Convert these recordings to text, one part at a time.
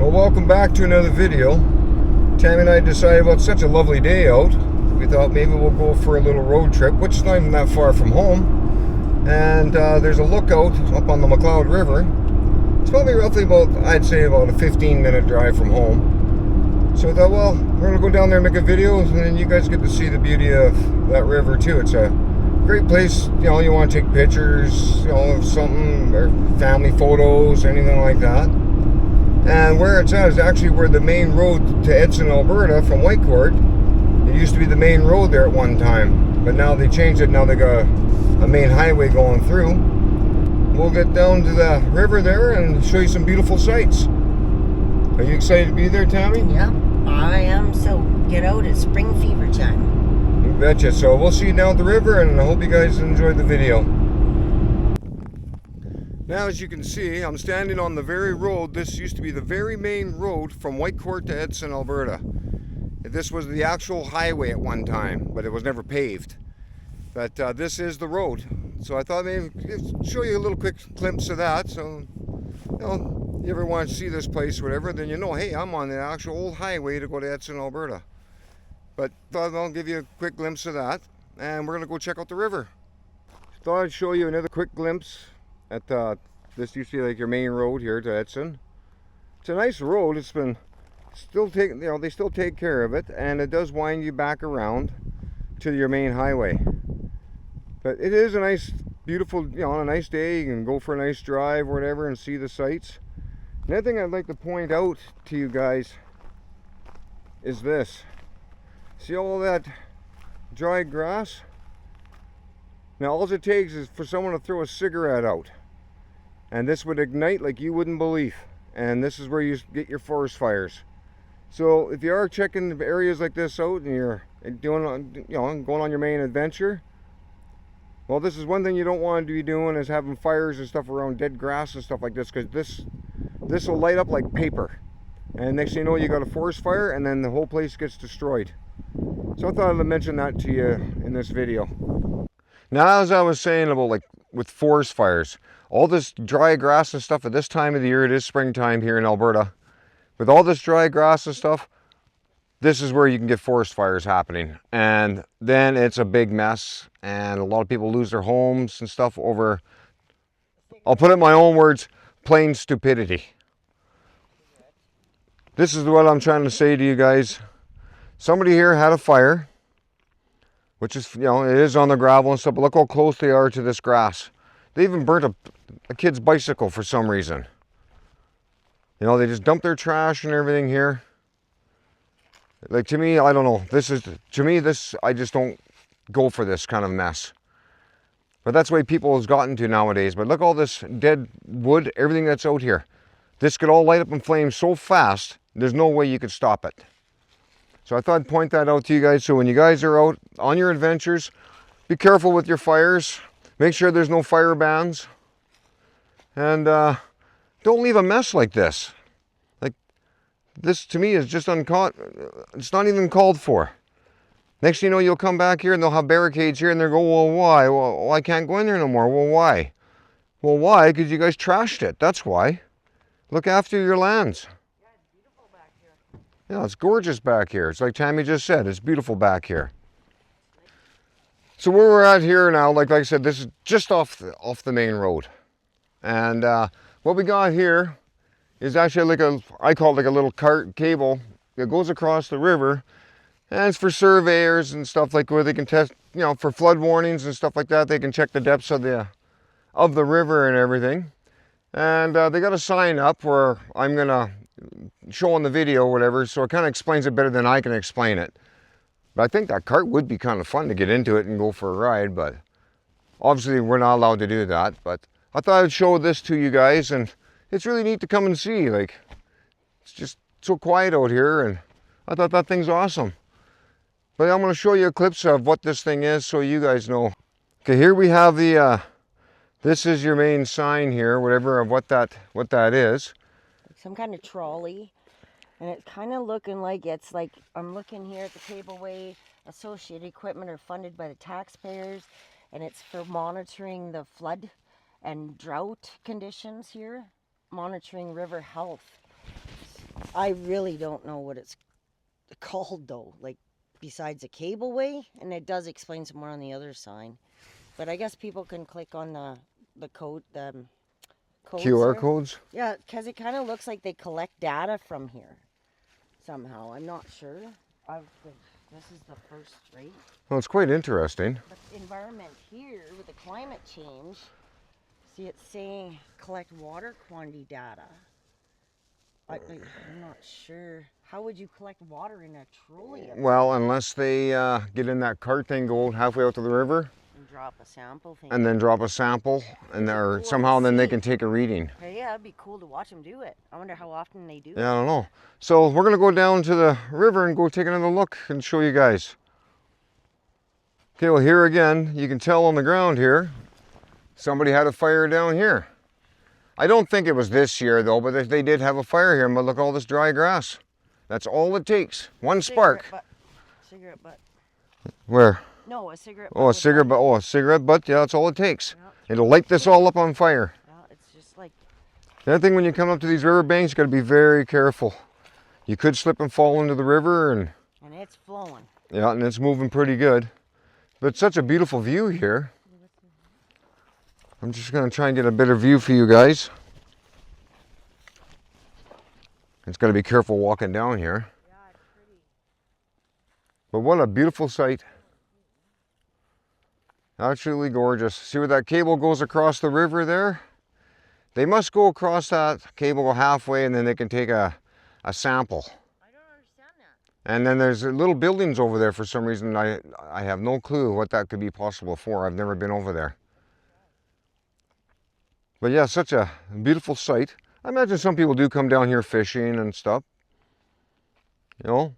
Well, welcome back to another video. Tammy and I decided, well, it's such a lovely day out, we thought maybe we'll go for a little road trip, which is not even that far from home. And there's a lookout up on the McLeod River. It's probably roughly about, I'd say about a 15-minute drive from home. So I thought, well, we're gonna go down there and make a video, and then you guys get to see the beauty of that river too. It's a great place, you know, you want to take pictures, you know, of something, or family photos, anything like that. And where it's at is actually where the main road to Edson, Alberta from Whitecourt. It used to be the main road there at one time, but now they changed it. Now they got a main highway going through. We'll get down to the river there and show you some beautiful sights. Are you excited to be there, Tammy? Yeah, I am. So get out, it's spring fever time. You betcha. So we'll see you down at the river, and I hope you guys enjoyed the video. Now, as you can see, I'm standing on the very road. This used to be the very main road from Whitecourt to Edson, Alberta. This was the actual highway at one time, but it was never paved. But this is the road. So I thought maybe show you a little quick glimpse of that. So, you know, you ever want to see this place, whatever, then you know, hey, I'm on the actual old highway to go to Edson, Alberta. But thought I'll give you a quick glimpse of that, and we're gonna go check out the river. Thought I'd show you another quick glimpse at this used to be like your main road here to Edson. It's a nice road. It's been still taken, you know, they still take care of it, and it does wind you back around to your main highway. But it is a nice, beautiful, you know, on a nice day you can go for a nice drive or whatever and see the sights. Another thing I'd like to point out to you guys is this. See all that dry grass? Now all it takes is for someone to throw a cigarette out, and this would ignite like you wouldn't believe. And this is where you get your forest fires. So if you are checking areas like this out and you're doing, you know, going on your main adventure, well, this is one thing you don't want to be doing, is having fires and stuff around dead grass and stuff like this, because this will light up like paper, and next thing you know, you got a forest fire, and then the whole place gets destroyed. So I thought I'd mention that to you in this video. Now, as I was saying about like with forest fires, all this dry grass and stuff at this time of the year, it is springtime here in Alberta, with all this dry grass and stuff, this is where you can get forest fires happening. And then it's a big mess, and a lot of people lose their homes and stuff over, I'll put it in my own words, plain stupidity. This is what I'm trying to say to you guys. Somebody here had a fire, which is, you know, it is on the gravel and stuff, but look how close they are to this grass. They even burnt a kid's bicycle for some reason. You know, they just dump their trash and everything here. Like, to me, I don't know. I just don't go for this kind of mess. But that's the way people has gotten to nowadays. But look all this dead wood, everything that's out here. This could all light up in flames so fast, there's no way you could stop it. So I thought I'd point that out to you guys. So when you guys are out on your adventures, be careful with your fires. Make sure there's no fire bans. And don't leave a mess like this. Like, this to me is just uncaught. It's not even called for. Next thing you know, you'll come back here and they'll have barricades here, and they'll go, well, why? Well, I can't go in there no more. Well, why? Well, why? Because you guys trashed it. That's why. Look after your lands. Yeah, it's gorgeous back here. It's like Tammy just said, it's beautiful back here. So where we're at here now, like I said, this is just off the main road. And what we got here is actually like I call it like a little cable that goes across the river. And it's for surveyors and stuff, like where they can test, you know, for flood warnings and stuff like that. They can check the depths of the river and everything. And they got a sign up where I'm gonna show on the video or whatever, so it kind of explains it better than I can explain it. But I think that cart would be kind of fun to get into it and go for a ride, but obviously we're not allowed to do that. But I thought I'd show this to you guys, and it's really neat to come and see. Like, it's just so quiet out here, and I thought that thing's awesome. But I'm going to show you clips of what this thing is so you guys know. Okay, here we have the this is your main sign here, whatever, of what that is. Some kind of trolley, and it's kind of looking like, it's like, I'm looking here at the cableway, associated equipment are funded by the taxpayers, and it's for monitoring the flood and drought conditions here, monitoring river health. I really don't know what it's called though. Like besides a cableway, and it does explain some more on the other sign. But I guess people can click on the code codes QR there. codes? Yeah, because it kind of looks like they collect data from here somehow. I'm not sure. This is the first, right? Well, it's quite interesting. But the environment here with the climate change, see it's saying collect water quantity data. I'm not sure. How would you collect water in a trolley? Well, unless they get in that cart thing, go halfway out to the river, And drop a sample thing. and then drop a sample, and or Cool to somehow then they see. can take a reading. Yeah, it'd be cool to watch them do it. I wonder how often they do it. Yeah, I don't know. So we're gonna go down to the river and go take another look and show you guys. Okay, well here again, you can tell on the ground here, somebody had a fire down here. I don't think it was this year though, but they did have a fire here. But look at all this dry grass. That's all it takes. One spark. Cigarette butt. Where? No, a cigarette butt. Oh, a cigarette butt. Oh, a cigarette butt. Yeah, that's all it takes. Yeah. It'll light this all up on fire. Yeah, it's just like. The other thing, when you come up to these river banks, you got to be very careful. You could slip and fall into the river, and it's flowing. yeah, and it's moving pretty good. But it's such a beautiful view here. I'm just going to try and get a better view for you guys. It's got to be careful walking down here. Yeah, it's pretty. But what a beautiful sight. Absolutely gorgeous. See where that cable goes across the river there? They must go across that cable halfway, and then they can take a sample. I don't understand that. And then there's little buildings over there for some reason. I have no clue what that could be possible for. I've never been over there. But yeah, such a beautiful sight. I imagine some people do come down here fishing and stuff. You know.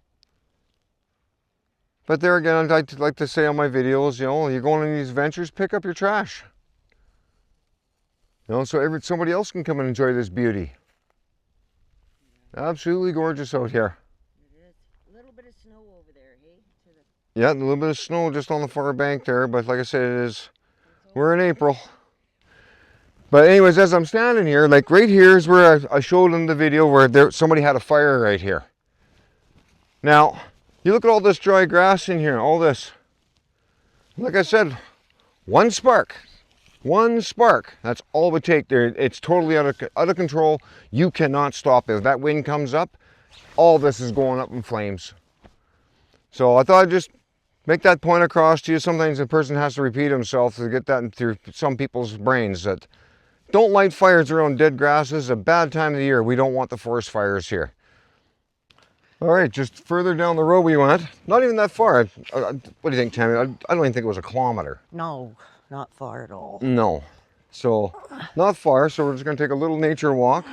But there again, I'd like to say on my videos, you know, you're going on these ventures, pick up your trash. You know, so somebody else can come and enjoy this beauty. Absolutely gorgeous out here. It is. A little bit of snow over there, hey? Yeah, a little bit of snow just on the far bank there, but like I said, we're in April. But anyways, as I'm standing here, like right here is where I showed in the video where somebody had a fire right here. Now, you look at all this dry grass in here, all this. Like I said, one spark. One spark. That's all it would take there. It's totally out of control. You cannot stop it. If that wind comes up, all this is going up in flames. So I thought I'd just make that point across to you. Sometimes a person has to repeat himself to get that through some people's brains, that don't light fires around dead grass. This is a bad time of the year. We don't want the forest fires here. All right, just further down the road we went. Not even that far. What do you think, Tammy? I don't even think it was a kilometer. No, not far at all. No. So, not far. So we're just going to take a little nature walk.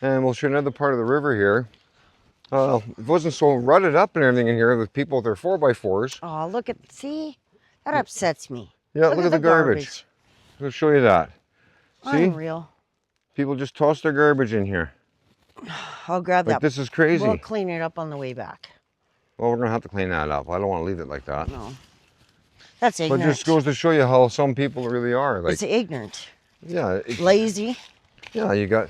And we'll show another part of the river here. It wasn't so rutted up and everything in here with people with their 4x4s. Oh, look at, see? That upsets me. Yeah, look at the garbage. I'll show you that. See? Unreal. People just toss their garbage in here. I'll grab Like, that. this is crazy. We'll clean it up on the way back. Well, we're going to have to clean that up. I don't want to leave it like that. No. That's ignorant. But it just goes to show you how some people really are. Like, it's ignorant. yeah. Lazy. Yeah, you got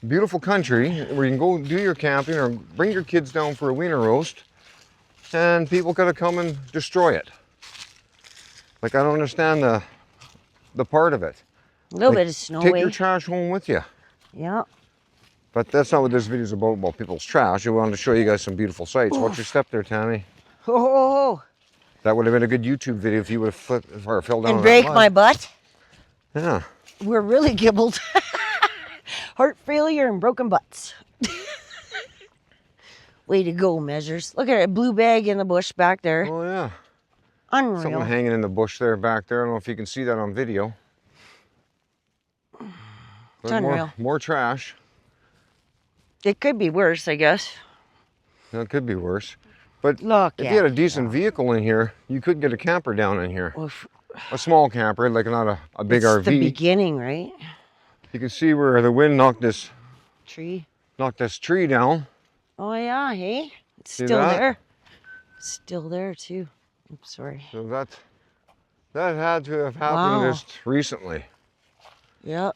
beautiful country where you can go do your camping or bring your kids down for a wiener roast, and people got to come and destroy it. Like, I don't understand the part of it. A little Like, bit of snow. Take your trash home with you. Yeah. But that's not what this video is about people's trash. I wanted to show you guys some beautiful sights. Watch your step there, Tammy. Oh. That would have been a good YouTube video if you would have flipped or fell down. And break my butt. Yeah. We're really gibbled. Heart failure and broken butts. Way to go, Measures. Look at it, blue bag in the bush back there. Oh yeah. Unreal. Something hanging in the bush there back there. I don't know if you can see that on video. It's unreal. More trash. It could be worse, I guess. No, it could be worse. But Look if at you had a decent vehicle in here, you could get a camper down in here. Oof. A small camper, like not a big RV. It's the beginning, right? You can see where the wind knocked this Tree. tree down. Oh yeah, hey? It's See still that? there. Still there too. Oops, sorry. So that had to have happened Wow. just recently. Yep.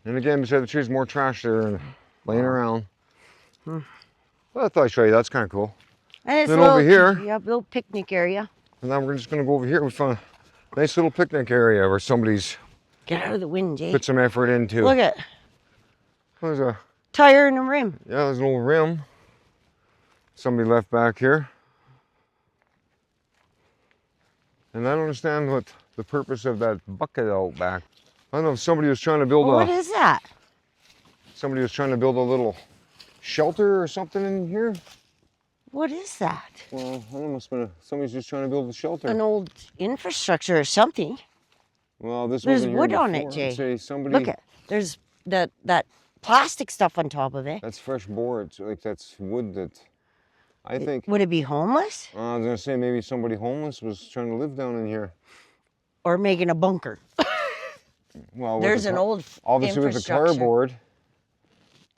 And again, beside the trees, more trash there and laying around. Well, I thought I'd show you. That's kind of cool. And it's Then a little, over here- yeah, little picnic area. And now we're just going to go over here. We found a nice little picnic area where somebody's Get out of the wind, Jay. put some effort into. Look at There's a, tire and a rim. yeah, there's an old rim. Somebody left back here. And I don't understand what the purpose of that bucket out back. I don't know if somebody was trying to build What is that? somebody was trying to build a little shelter or something in here. What is that? Well, I don't know, must have been somebody's just trying to build a shelter. An old infrastructure or something. Well, this There's wasn't here wood on it, before. Jay. I'd say somebody. Look at there's that plastic stuff on top of it. That's fresh boards. Like that's wood that I think. Would it be homeless I was gonna say maybe somebody homeless was trying to live down in here. or making a bunker? Well, with There's the an old obviously with the infrastructure. cardboard.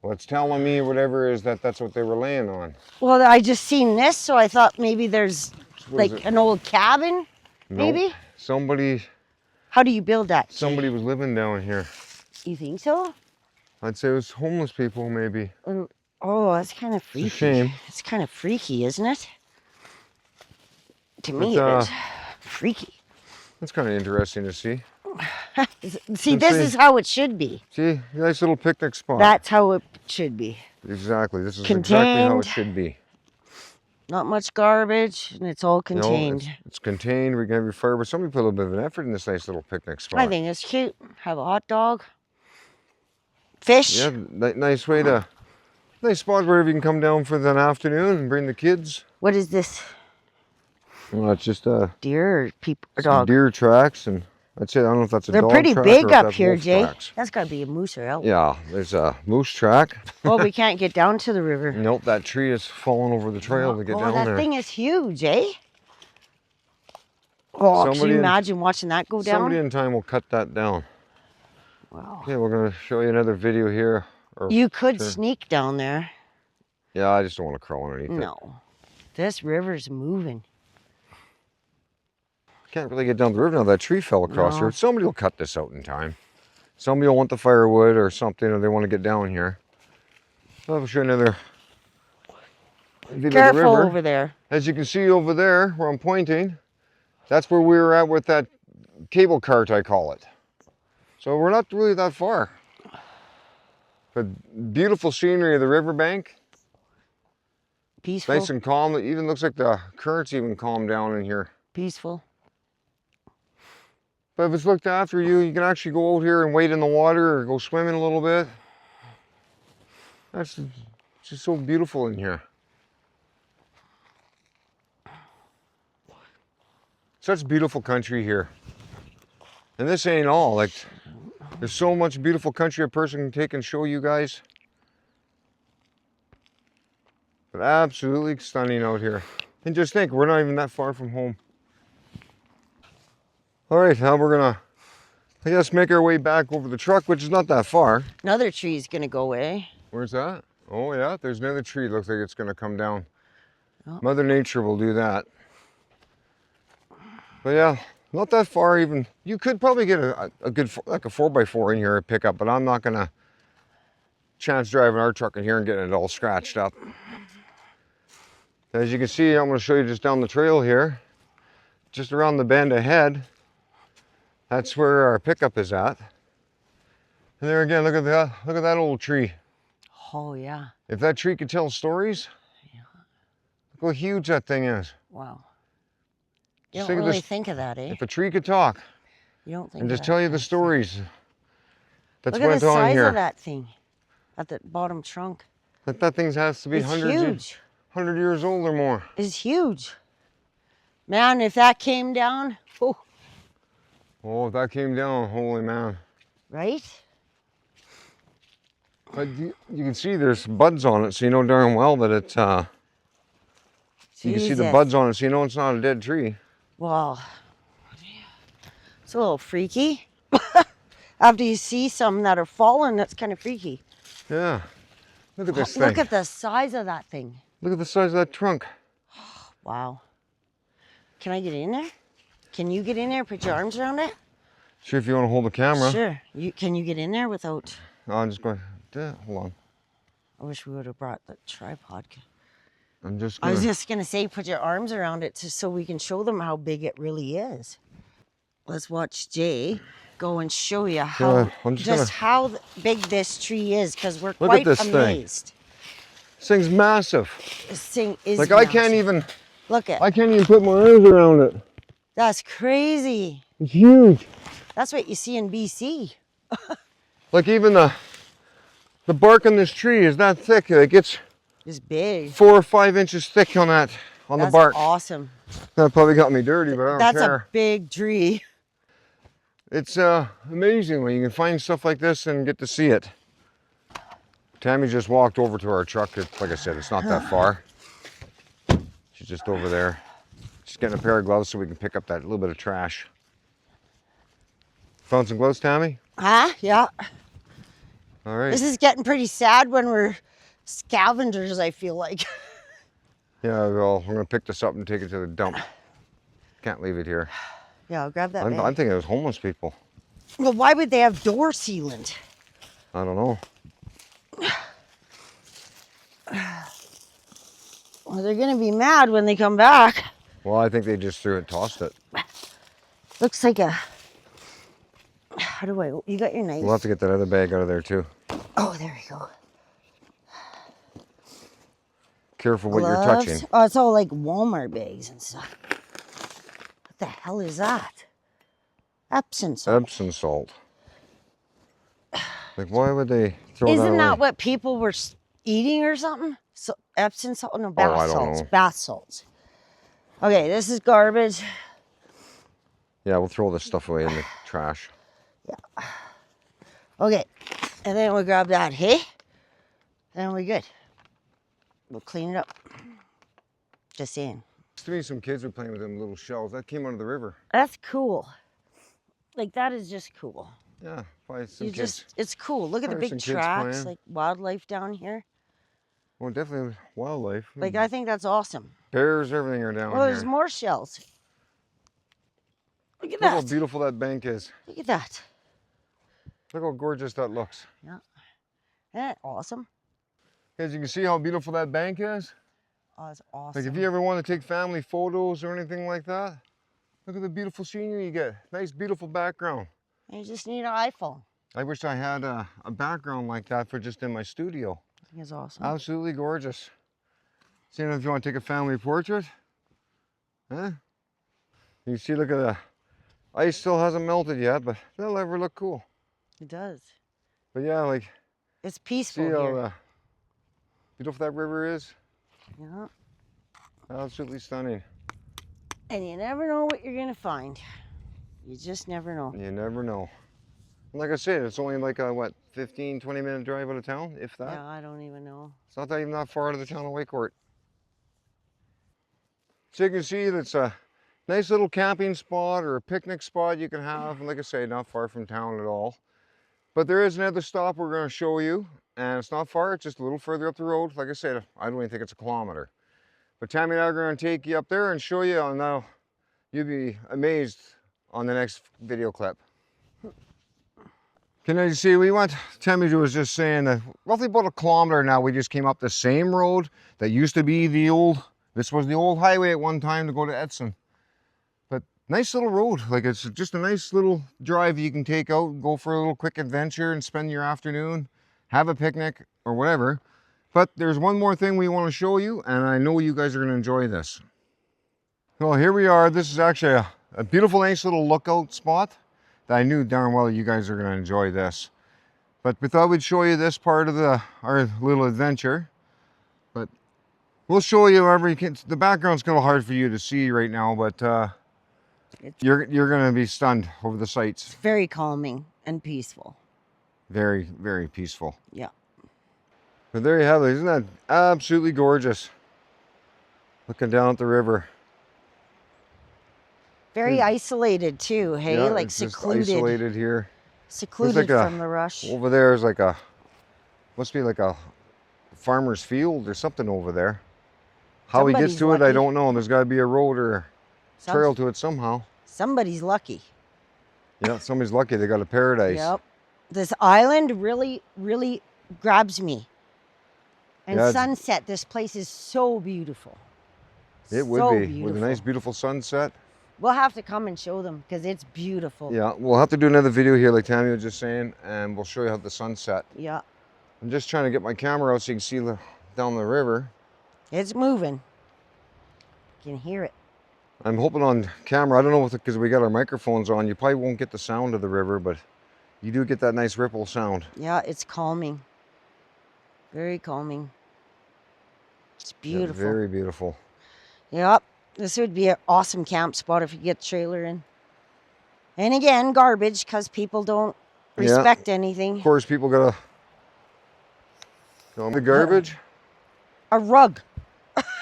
What's telling me or whatever is that that's what they were laying on. Well, I just seen this, so I thought maybe there's What is like it? an old cabin. Nope. Maybe. Somebody How do you build that? was living down here. You think so? I'd say it was homeless people maybe. Oh, that's kind of freaky. It's a shame. It's kind of freaky, isn't it? To me, But, it is freaky. That's kind of interesting to see. See, Let's this see. is how it should be. See, nice little picnic spot. That's how it should be. Exactly. This is exactly how it Contained. should be. Not much garbage, and it's all You know, contained. it's contained. We can have your fire, but somebody put a little bit of an effort in this nice little picnic spot. I think it's cute. Have a hot dog, fish. Yeah, nice way to, nice spot where you can come down for an afternoon and bring the kids. What is this? Well, it's just a Deer or people or some dog? deer tracks, and that's it. I don't know if that's a They're dog pretty track big or if up that's here, wolf Jay. tracks. That's got to be a moose or elk. Yeah, there's a moose track. Well, we can't get down to the river. Nope, that tree is falling over the trail to get down that there. thing is huge, eh? Oh, can Somebody you in- imagine watching that go down? Somebody in time will cut that down. Wow. Okay, we're gonna show you another video here. Or You could sure. sneak down there. Yeah, I just don't want to crawl underneath it. No. This river's moving. Can't really get down the river now. That tree fell across No. here. Somebody will cut this out in time. Somebody will want the firewood or something, or they want to get down here. I'll show you another video of the Careful river. over there. As you can see over there, where I'm pointing, that's where we were at with that cable cart, I call it. So we're not really that far. But beautiful scenery of the riverbank. Peaceful. Nice and calm. It even looks like the current's even calmed down in here. Peaceful. But if it's looked after you, you can actually go out here and wade in the water or go swimming a little bit. That's just so beautiful in here. Such beautiful country here. And this ain't all. Like, there's so much beautiful country a person can take and show you guys. But absolutely stunning out here. And just think, we're not even that far from home. All right, now we're gonna, I guess, make our way back over the truck, which is not that far. Another tree's gonna go away. Where's that? Oh yeah, there's another tree. Looks like it's gonna come down. Oh. Mother Nature will do that. But yeah, not that far even. You could probably get a good, like a 4x4 in here to pick up, but I'm not gonna chance driving our truck in here and getting it all scratched up. As you can see, I'm gonna show you just down the trail here, just around the bend ahead. That's where our pickup is at. And there again, look at that old tree. Oh yeah. If that tree could tell stories, look how huge that thing is. Wow. You Just don't think of really this- think of that, eh? If a tree could talk You don't think and of just that tell you the kind of thing. stories that's Look at went the on size here. of that thing at the bottom trunk. That thing has to be It's huge. 100 years old or more. It's huge. Man, if that came down, oh, Oh, if that came down, holy man. right? But you can see there's buds on it, so you know darn well that it's, you can see the Jesus. buds on it, so you know it's not a dead tree. Well, it's a little freaky. After you see some that are fallen, that's kind of freaky. Yeah. Look at this Look thing. at the size of that thing. Look at the size of that trunk. Wow. Can I get in there? Can you get in there, put your arms around it? Sure, if you want to hold the camera. Sure. Can you get in there without... I'm just going, hold on. I wish we would have brought the tripod. I'm just I gonna... was just gonna say, put your arms around it so we can show them how big it really is. Let's watch Jay go and show you how I'm just how big this tree is, because we're Look at quite this thing. amazed. This thing's massive. This thing is Like massive. I can't even put my arms around it. That's crazy. It's huge. That's what you see in BC. Like even the bark on this tree is that thick. Like it's big. 4 or 5 inches thick on the bark. That's awesome. That probably got me dirty, but I don't That's care. a big tree. It's amazing when you can find stuff like this and get to see it. Tammy just walked over to our truck. Like I said, it's not that far. She's just over there. She's getting a pair of gloves so we can pick up that little bit of trash. Found some gloves, Tammy? Huh? Yeah. All right. This is getting pretty sad when we're scavengers, I feel like. Yeah, well, we're gonna pick this up and take it to the dump. Can't leave it here. Yeah, I'll grab that bag. I'm thinking it was homeless people. Well, why would they have door sealant? I don't know. Well, they're gonna be mad when they come back. Well, I think they just threw it, tossed it. Looks like a... How do I... You got your knife? We'll have to get that other bag out of there too. Oh, there we go. Careful what Gloves. you're touching. Oh, it's all like Walmart bags and stuff. What the hell is that? Epsom salt. Epsom salt. Like, why would they throw that away? Isn't that what people were eating or something? So, Epsom salt? No, bath I don't salts. know. Bath salts. Okay, this is garbage. Yeah, we'll throw this stuff away in the trash. Yeah. Okay, and then we'll grab that, hey? Then we're good. We'll clean it up. Just saying. Used to be some kids were playing with them little shells. That came out of the river. That's cool. Like, that is just cool. Yeah, probably some kids. It's cool. Look at the Probably big some kids tracks, playing. like wildlife down here. Well, definitely wildlife. Like, I think that's awesome. Bears, everything are down Well, here. there's more shells. Look at Look how that. beautiful that bank is. Look at that. Look how gorgeous that looks. Yeah. Isn't that awesome? As you can see how beautiful that bank is. Oh, that's awesome. Like if you ever want to take family photos or anything like that, look at the beautiful scenery you get. Nice, beautiful background. You just need an iPhone. I wish I had a background like that for just in my studio. I think it's awesome. Absolutely gorgeous. See if you want to take a family portrait. Huh? You see, look at the ice still hasn't melted yet, but that'll ever look cool. It does. But yeah, like, It's peaceful see here. how beautiful that river is? Yeah. Absolutely stunning. And you never know what you're going to find. You just never know. You never know. And like I said, it's only like a, what, 15, 20-minute drive out of town, if that. Yeah, I don't even know. It's not that even that far out of the town of Whitecourt. So you can see that's a nice little camping spot or a picnic spot you can have. And like I say, not far from town at all. But there is another stop we're going to show you. And it's not far, it's just a little further up the road. Like I said, I don't even think it's a kilometer. But Tammy and I are going to take you up there and show you. And now you'll be amazed on the next video clip. Can you see, Tammy was just saying that roughly about a kilometer now, we just came up the same road that used to be this was the old highway at one time to go to Edson. But nice little road, like it's just a nice little drive you can take out, go for a little quick adventure and spend your afternoon, have a picnic or whatever. But there's one more thing we want to show you, and I know you guys are going to enjoy this. Well, here we are. This is actually a beautiful, nice little lookout spot. I knew darn well you guys are going to enjoy this. But we thought we'd show you this part of our little adventure. But we'll show you wherever you can. The background's kind of hard for you to see right now, but you're going to be stunned over the sights. It's very calming and peaceful. Very, very peaceful. Yeah. But there you have it. Isn't that absolutely gorgeous? Looking down at the river. Very isolated too, hey? Yeah, Like it's just secluded. isolated here. Secluded from the rush. Over there is like must be like a farmer's field or something over there. How he gets Somebody's to it, I lucky. don't know. There's got to be a road or trail to it somehow. Somebody's lucky. Yeah, somebody's lucky. They got a paradise. Yep. This island really, really grabs me. And Yeah, sunset, this place is so beautiful. It would So be with a beautiful. nice, beautiful sunset. We'll have to come and show them because it's beautiful. Yeah, we'll have to do another video here, like Tammy was just saying, and we'll show you how the sunset. Yeah. I'm just trying to get my camera out so you can see down the river. It's moving. You can hear it. I'm hoping on camera, I don't know, because we got our microphones on, you probably won't get the sound of the river, but you do get that nice ripple sound. Yeah, it's calming. Very calming. It's beautiful. Yeah, very beautiful. Yep. This would be an awesome camp spot if you get a trailer in. And again, garbage because people don't respect anything. Of course, people gotta the garbage. A rug.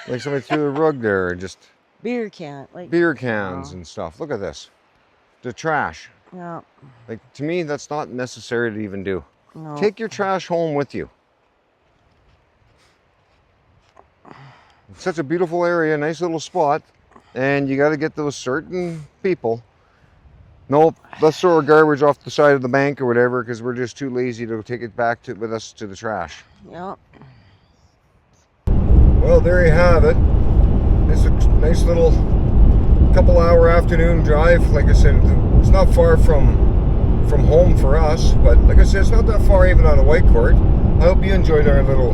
Like somebody threw the rug there, and just Beer can. Like beer cans and stuff. Look at this. The trash. Yeah. Like, to me, that's not necessary to even do. No. Take your trash home with you. It's such a beautiful area, nice little spot, and you got to get those certain people. Nope, let's throw our garbage off the side of the bank or whatever because we're just too lazy to take it back with us to the trash. Yeah. Well, there you have it. It's a nice little couple-hour afternoon drive. Like I said, it's not far from home for us, but like I said, it's not that far even out of Whitecourt. I hope you enjoyed our little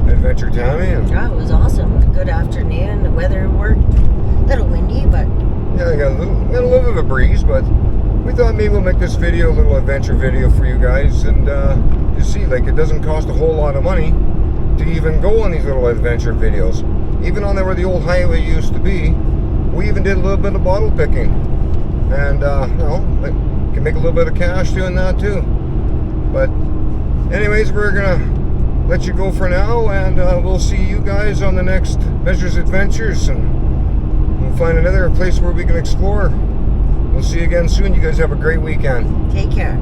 adventure, Tammy. Yeah, it was awesome. A good afternoon. The weather worked. A little windy, but Yeah, I got a little bit of a breeze, but we thought maybe we'll make this video a little adventure video for you guys, and you see, like, it doesn't cost a whole lot of money to even go on these little adventure videos. Even on there where the old highway used to be, we even did a little bit of bottle picking, and you know, can make a little bit of cash doing that too. But anyways, we're gonna let you go for now, and we'll see you guys on the next Measures Adventures, and we'll find another place where we can explore. We'll see you again soon. You guys have a great weekend. take care.